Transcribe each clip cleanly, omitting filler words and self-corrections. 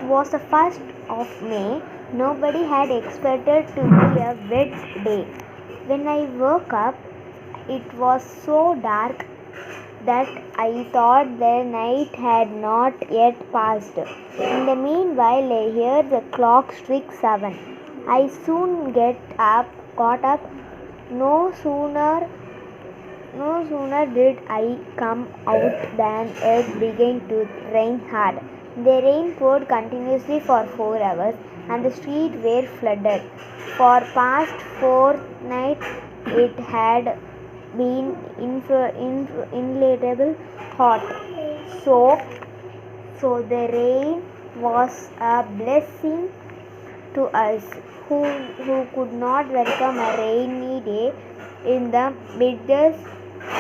It was the 1st of May. Nobody had expected to be a wet day. When I woke up, it was so dark that I thought the night had not yet passed. In the meanwhile, I heard the clock strike 7. I soon got up. No sooner did I come out than it began to rain hard. The rain poured continuously for 4 hours and the streets were flooded. For past fortnight it had been intolerable hot. So the rain was a blessing to us who could not welcome a rainy day in the midst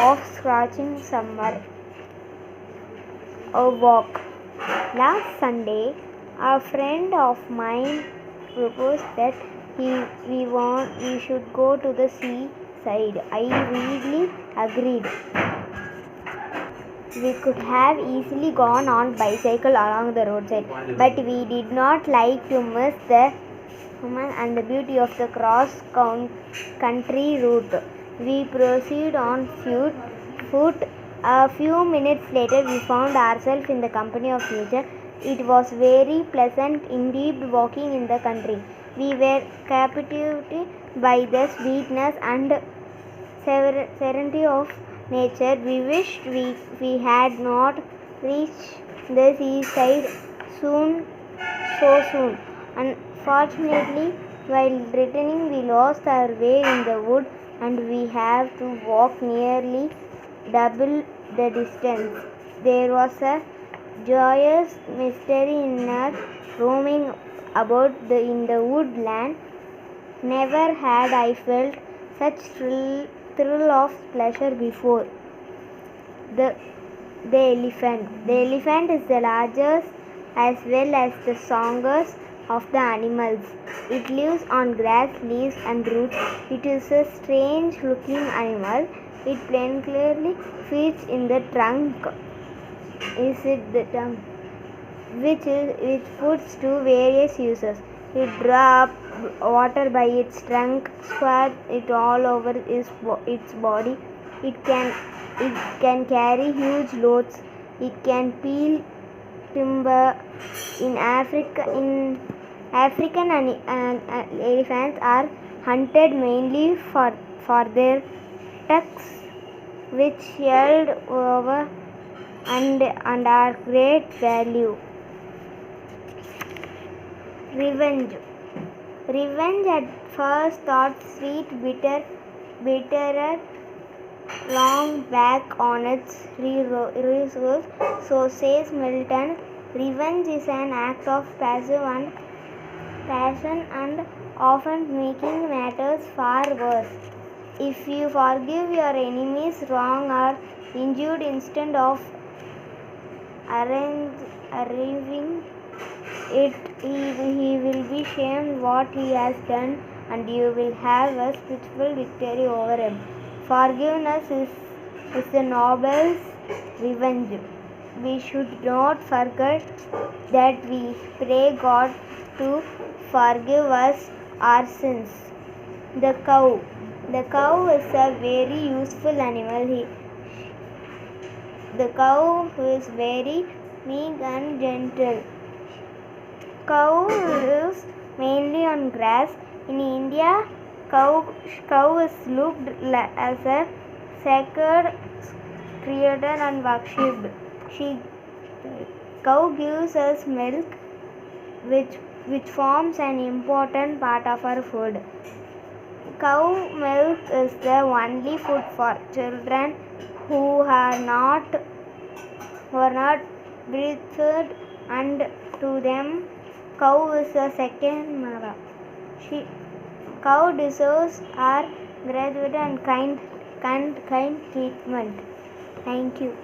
of scorching summer. A walk. Last Sunday, a friend of mine proposed that we should go to the seaside. I really agreed. We could have easily gone on bicycle along the roadside, but we did not like to miss the human and the beauty of the cross-country route. We proceeded on foot. A few minutes later, we found ourselves in the company of nature. It was very pleasant indeed walking in the country. We were captivated by the sweetness and serenity of nature. We wished we had not reached the seaside so soon. Unfortunately, while returning, we lost our way in the wood and we have to walk nearly double the distance. There was a joyous mystery in our roaming about in the woodland. Never had I felt such thrill of pleasure before. The elephant. The elephant is the largest as well as the strongest of the animals. It lives on grass, leaves and roots. It is a strange looking animal. It plainly feeds in the trunk. Which puts to various uses. It draws water by its trunk, squirts it all over its body. It can carry huge loads. It can peel timber. In African elephants are hunted mainly for their tusks, which yield over and are great value. Revenge. Revenge at first thought sweet, bitterer, long back on its resource. So says Milton. Revenge is an act of passion and often making matters far worse. If you forgive your enemy's wrong or injured instead of arriving it, he will be shamed what he has done and you will have a spiritual victory over him. Forgiveness is the noble's revenge. We should not forget that we pray God to forgive us our sins. The cow. The cow is a very useful animal. The cow is very meek and gentle. Cow lives mainly on grass. In India, cow is looked as a sacred creator and worshipped. Cow gives us milk, which forms an important part of our food. Cow milk is the only food for children who are not breastfed, and to them, cow is a second mother. Cow deserves our gratitude and kind treatment. Thank you.